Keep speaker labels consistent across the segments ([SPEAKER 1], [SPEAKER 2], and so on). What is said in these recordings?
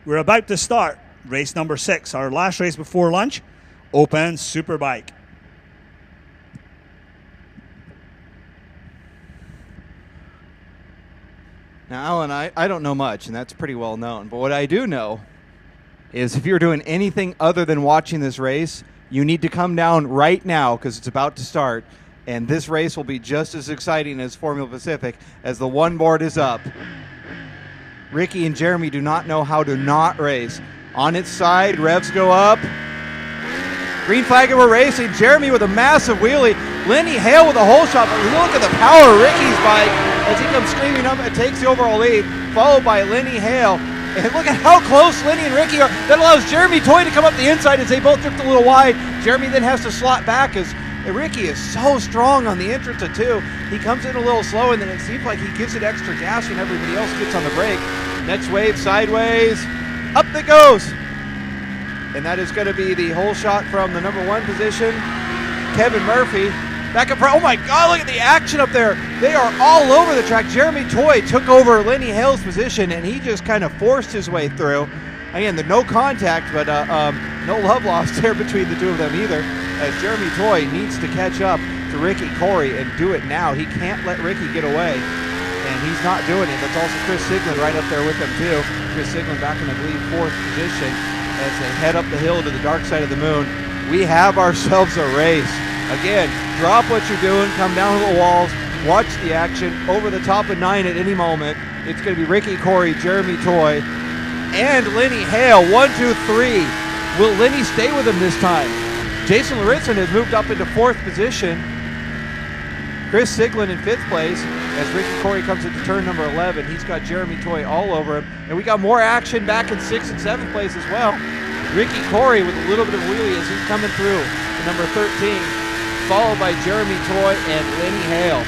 [SPEAKER 1] we're about to start race number 6, our last race before lunch, Open Superbike.
[SPEAKER 2] Now, Alan, I don't know much, and that's pretty well known. But what I do know is if you're doing anything other than watching this race, you need to come down right now because it's about to start. And this race will be just as exciting as Formula Pacific as the one board is up. Ricky and Jeremy do not know how to not race. On its side, revs go up. Green flag and we're racing. Jeremy with a massive wheelie. Lenny Hale with a hole shot. But look at the power of Ricky's bike as he comes screaming up and takes the overall lead, followed by Lenny Hale. And look at how close Lenny and Ricky are. That allows Jeremy Toy to come up the inside as they both drift a little wide. Jeremy then has to slot back as Ricky is so strong on the entrance of 2. He comes in a little slow, and then it seems like he gives it extra gas when everybody else gets on the brake. Next wave, sideways, up it goes. And that is going to be the hole shot from the number 1 position, Kevin Murphy. Back up front. Oh my God, look at the action up there. They are all over the track. Jeremy Toy took over Lenny Hale's position, and he just kind of forced his way through. Again, the no contact, but no love lost there between the two of them either, as Jeremy Toy needs to catch up to Ricky Corey and do it now. He can't let Ricky get away, and he's not doing it. That's also Chris Siglin right up there with him too. Chris Siglin back in, I believe, 4th position as they head up the hill to the dark side of the moon. We have ourselves a race. Again, drop what you're doing, come down to the walls, watch the action over the top of 9 at any moment. It's going to be Ricky Corey, Jeremy Toy, and Lenny Hale. 1, 2, 3. Will Lenny stay with him this time? Jason Lauritzen has moved up into 4th position. Chris Siglin in 5th place as Ricky Corey comes into turn number 11. He's got Jeremy Toy all over him. And we got more action back in 6th and 7th place as well. Ricky Corey with a little bit of wheelie as he's coming through to number 13, followed by Jeremy Toy and Lenny Hale.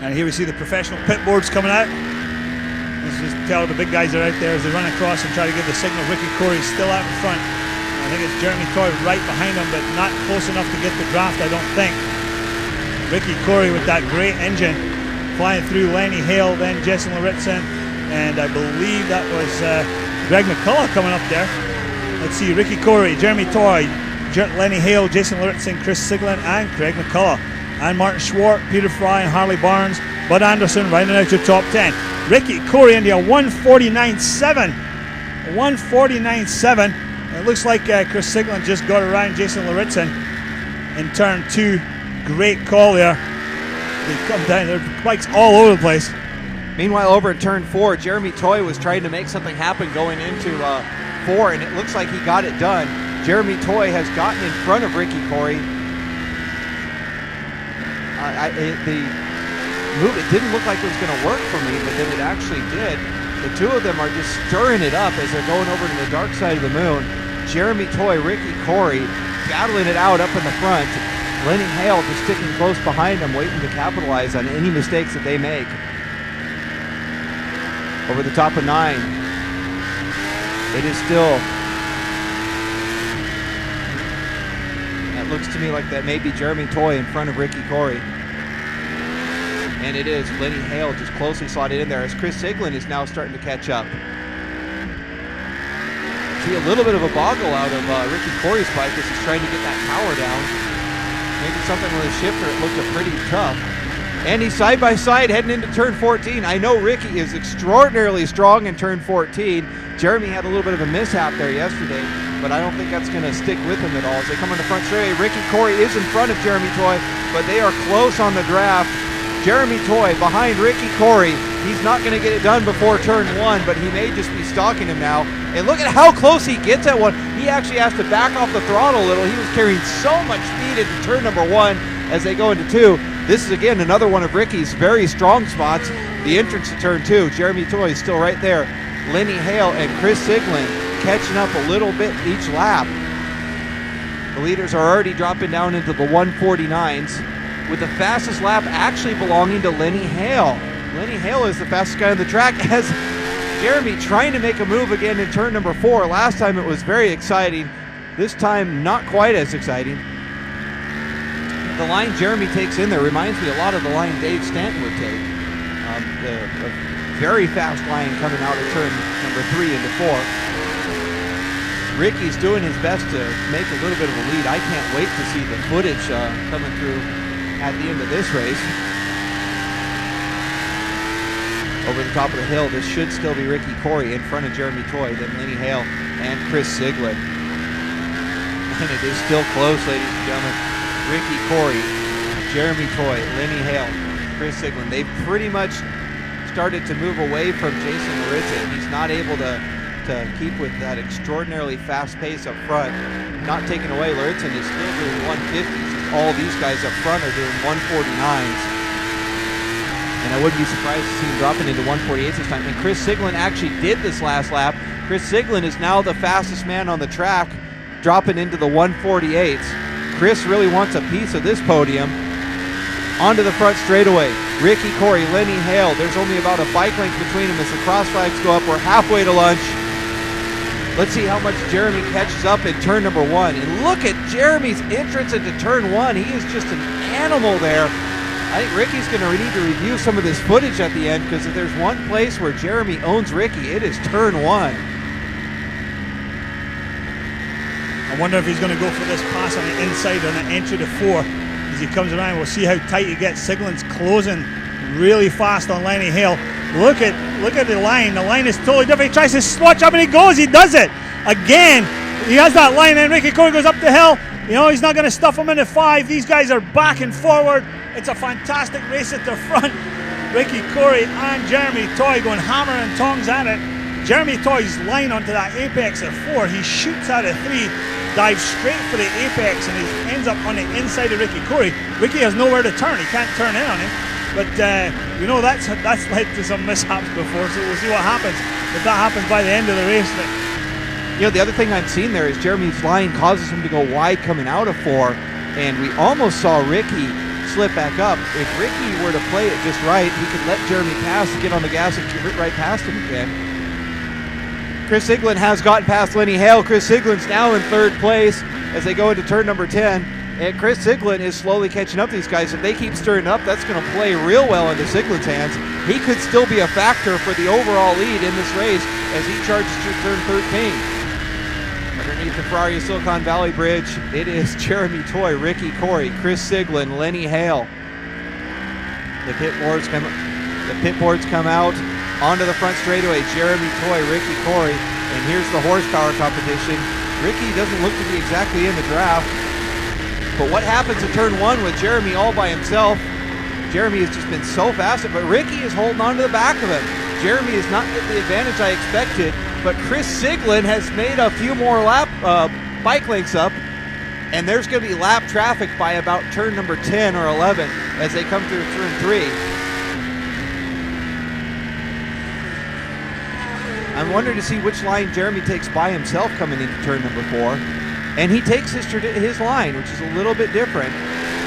[SPEAKER 1] And here we see the professional pit boards coming out. Let's just tell the big guys are out there as they run across and try to give the signal. Ricky Corey is still out in front. I think it's Jeremy Toy right behind him, but not close enough to get the draft, I don't think. Ricky Corey with that great engine flying through Lenny Hale, then Jason Lauritzen, and I believe that was Greg McCullough coming up there. Let's see, Ricky Corey, Jeremy Toy, Lenny Hale, Jason Lauritzen, Chris Siglin, and Craig McCullough. And Martin Schwartz, Peter Fry, and Harley Barnes, Bud Anderson rounding out your top 10. Ricky Corey into a 149.7. 149.7. It looks like Chris Siglin just got around Jason Lauritzen in turn 2. Great call there. They come down, their bikes all over the place.
[SPEAKER 2] Meanwhile, over in turn 4, Jeremy Toy was trying to make something happen going into 4, and it looks like he got it done. Jeremy Toy has gotten in front of Ricky Corey. The move, it didn't look like it was going to work for me, but then it actually did. The two of them are just stirring it up as they're going over to the dark side of the moon. Jeremy Toy, Ricky Corey battling it out up in the front. Lenny Hale just sticking close behind them, waiting to capitalize on any mistakes that they make. Over the top of 9. It is still... It looks to me like that may be Jeremy Toy in front of Ricky Corey. And it is Lenny Hale just closely slotted in there as Chris Siglin is now starting to catch up. See a little bit of a boggle out of Ricky Corey's bike as he's trying to get that power down. Maybe something with his shifter, it looked pretty tough. And he's side by side heading into turn 14. I know Ricky is extraordinarily strong in turn 14. Jeremy had a little bit of a mishap there yesterday, but I don't think that's going to stick with him at all. As they come on the front straightaway, Ricky Corey is in front of Jeremy Toy, but they are close on the draft. Jeremy Toy behind Ricky Corey. He's not going to get it done before turn 1, but he may just be stalking him now. And look at how close he gets at one. He actually has to back off the throttle a little. He was carrying so much speed into turn number 1 as they go into 2. This is, again, another one of Ricky's very strong spots. The entrance to turn 2. Jeremy Toy is still right there. Lenny Hale and Chris Siglin catching up a little bit each lap. The leaders are already dropping down into the 149s, with the fastest lap actually belonging to Lenny Hale. Lenny Hale is the fastest guy on the track as Jeremy trying to make a move again in turn number 4. Last time it was very exciting. This time not quite as exciting. The line Jeremy takes in there reminds me a lot of the line Dave Stanton would take. A very fast line coming out of turn number 3 into 4. Ricky's doing his best to make a little bit of a lead. I can't wait to see the footage coming through at the end of this race. Over the top of the hill, this should still be Ricky Corey in front of Jeremy Toy, then Lenny Hale and Chris Siglin. And it is still close, ladies and gentlemen. Ricky Corey, Jeremy Toy, Lenny Hale, Chris Siglin. They've pretty much started to move away from Jason Laritza. He's not able to keep with that extraordinarily fast pace up front. Not taken away, Laritza is still doing 150s. All these guys up front are doing 149s. And I wouldn't be surprised to see him dropping into 148s this time. And Chris Siglin actually did this last lap. Chris Siglin is now the fastest man on the track, dropping into the 148s. Chris really wants a piece of this podium. Onto the front straightaway. Ricky Corey, Lenny Hale. There's only about a bike length between them as the cross flags go up. We're halfway to lunch. Let's see how much Jeremy catches up in turn number 1. And look at Jeremy's entrance into turn 1. He is just an animal there. I think Ricky's going to need to review some of this footage at the end, because if there's one place where Jeremy owns Ricky, it is turn 1.
[SPEAKER 1] I wonder if he's going to go for this pass on the inside on the entry to 4 as he comes around. We'll see how tight he gets. Siglin's closing really fast on Lenny Hale. Look at the line. The line is totally different. He tries to swatch up and he goes. He does it again. He has that line, and Ricky Corey goes up the hill. You know, he's not going to stuff him into 5. These guys are back and forward. It's a fantastic race at the front. Ricky Corey and Jeremy Toy going hammer and tongs at it. Jeremy Toy's line onto that apex at 4. He shoots out of 3, dives straight for the apex, and he ends up on the inside of Ricky Corey. Ricky has nowhere to turn. He can't turn in on him. But you know, that's led to some mishaps before, so we'll see what happens if that happens by the end of the race.
[SPEAKER 2] You know, the other thing I've seen there is Jeremy's line causes him to go wide coming out of 4, and we almost saw Ricky slip back up. If Ricky were to play it just right, he could let Jeremy pass and get on the gas and get right past him again. Chris Siglin has gotten past Lenny Hale. Chris Siglin's now in 3rd place as they go into turn number 10. And Chris Siglin is slowly catching up to these guys. If they keep stirring up, that's going to play real well into Siglin's hands. He could still be a factor for the overall lead in this race as he charges through turn 13. Underneath the Ferrari Silicon Valley Bridge, it is Jeremy Toy, Ricky Corey, Chris Siglin, Lenny Hale. The pit boards come out onto the front straightaway. Jeremy Toy, Ricky Corey, and here's the horsepower competition. Ricky doesn't look to be exactly in the draft. But what happens in turn 1 with Jeremy all by himself? Jeremy has just been so fast, but Ricky is holding on to the back of him. Jeremy is not getting the advantage I expected, but Chris Siglin has made a few more bike lengths up, and there's going to be lap traffic by about turn number 10 or 11 as they come through turn 3. I'm wondering to see which line Jeremy takes by himself coming into turn number 4. And he takes his line, which is a little bit different.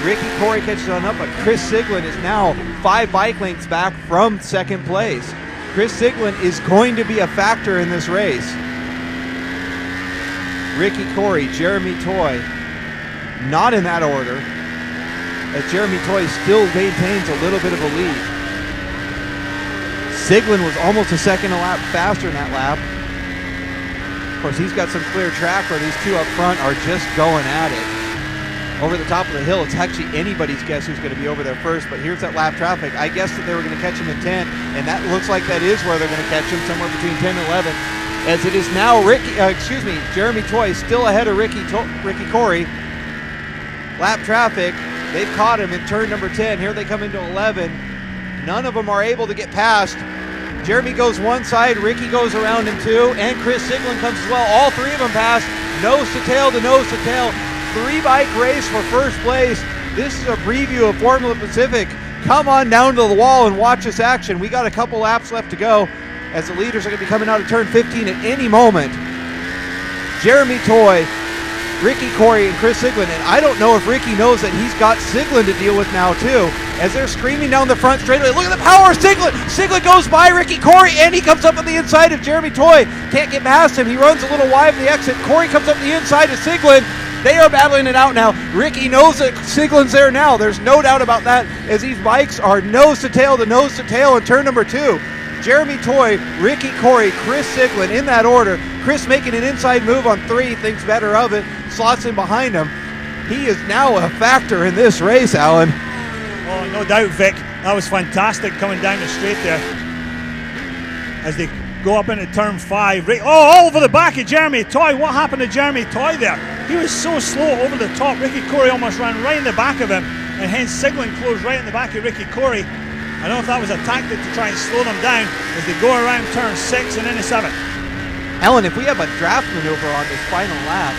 [SPEAKER 2] Ricky Corey catches on up, but Chris Siglin is now 5 bike lengths back from 2nd place. Chris Siglin is going to be a factor in this race. Ricky Corey, Jeremy Toy, not in that order, as Jeremy Toy still maintains a little bit of a lead. Siglin was almost a second a lap faster in that lap. Of course, he's got some clear track where these 2 up front are just going at it. Over the top of the hill, it's actually anybody's guess who's going to be over there first, but here's that lap traffic. I guessed that they were going to catch him in 10, and that looks like that is where they're going to catch him, somewhere between 10 and 11. As it is now Jeremy Toy still ahead of Ricky Corey. Lap traffic, they've caught him in turn number 10. Here they come into 11. None of them are able to get past. Jeremy goes one side, Ricky goes around him 2, and Chris Siglin comes as well. All 3 of them pass, nose to tail to nose to tail. 3-bike race for first place. This is a preview of Formula Pacific. Come on down to the wall and watch this action. We got a couple laps left to go as the leaders are going to be coming out of turn 15 at any moment. Jeremy Toy, Ricky Corey, and Chris Siglin. And I don't know if Ricky knows that he's got Siglin to deal with now too, as they're screaming down the front straightaway. Look at the power of Siglin. Siglin goes by Ricky Corey, and he comes up on the inside of Jeremy Toy. Can't get past him. He runs a little wide of the exit. Corey comes up the inside of Siglin. They are battling it out now. Ricky knows that Siglin's there now. There's no doubt about that, as these bikes are nose to tail in turn number 2. Jeremy Toy, Ricky Corey, Chris Siglin in that order. Chris making an inside move on 3, thinks better of it, slots in behind him. He is now a factor in this race, Alan.
[SPEAKER 1] Oh, no doubt, Vic. That was fantastic coming down the straight there. As they go up into turn 5. All over the back of Jeremy Toy. What happened to Jeremy Toy there? He was so slow over the top. Ricky Corey almost ran right in the back of him, and hence Siglin closed right in the back of Ricky Corey. I don't know if that was a tactic to try and slow them down as they go around turn 6 and into 7.
[SPEAKER 2] Alan, if we have a draft maneuver on this final lap,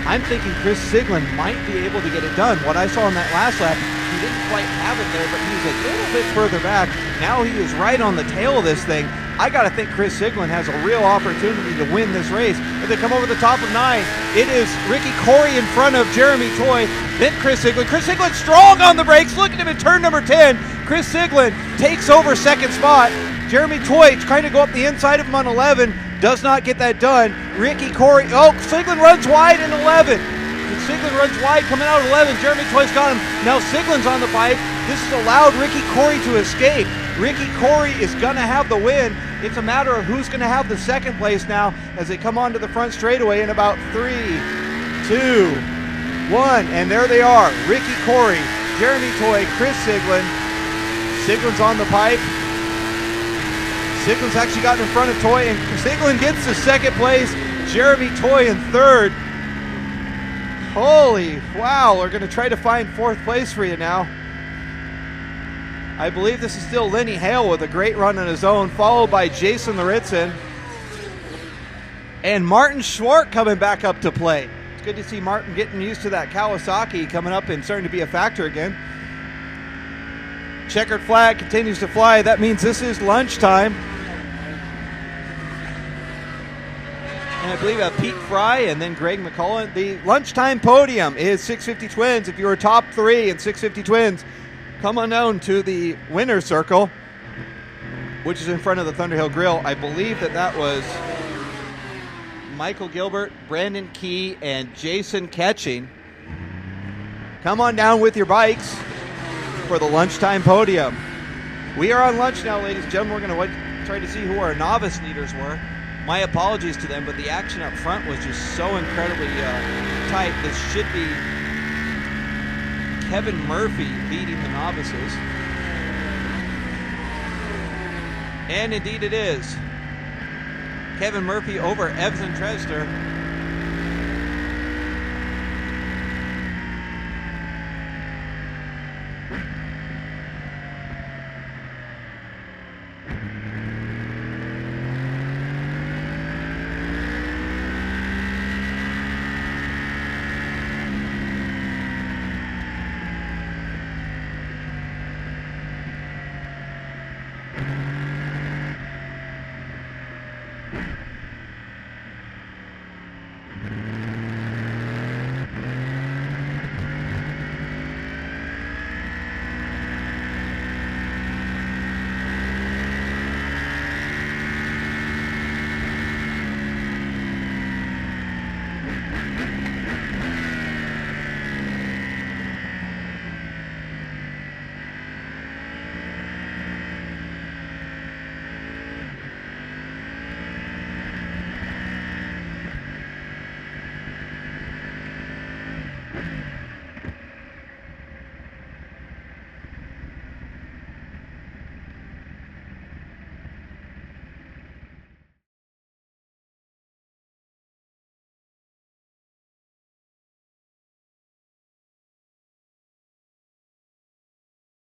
[SPEAKER 2] I'm thinking Chris Siglin might be able to get it done. What I saw in that last lap, he didn't quite have it there, but he was a little bit further back. Now he is right on the tail of this thing. I got to think Chris Siglin has a real opportunity to win this race. If they come over the top of 9, it is Ricky Corey in front of Jeremy Toy, then Chris Siglin. Chris Siglin strong on the brakes. Look at him in turn number 10. Chris Siglin takes over second spot. Jeremy Toy trying to go up the inside of him on 11. Does not get that done. Ricky Corey, Siglin runs wide in 11. Siglin runs wide coming out of 11. Jeremy Toy's got him. Now Siglin's on the bike. This has allowed Ricky Corey to escape. Ricky Corey is going to have the win. It's a matter of who's going to have the second place now as they come onto the front straightaway in about 3, 2, 1. And there they are. Ricky Corey, Jeremy Toy, Chris Siglin. Siglin's on the pipe. Siglin's actually gotten in front of Toy, and Siglin gets the second place. Jeremy Toy in third. Holy wow, we're going to try to find fourth place for you now. I believe this is still Lenny Hale with a great run on his own, followed by Jason Laritzin. And Martin Schwartz coming back up to play. It's good to see Martin getting used to that Kawasaki coming up and starting to be a factor again. Checkered flag continues to fly. That means this is lunchtime. And I believe Pete Fry and then Greg McCullen. The lunchtime podium is 650 Twins. If you were top 3 in 650 Twins, come on down to the winner's circle, which is in front of the Thunderhill Grill. I believe that was Michael Gilbert, Brandon Key, and Jason Ketching. Come on down with your bikes for the lunchtime podium. We are on lunch now, ladies and gentlemen. We're going to try to see who our novice leaders were. My apologies to them, but the action up front was just so incredibly tight. This should be Kevin Murphy leading the novices. And indeed it is. Kevin Murphy over Evans and Tresner.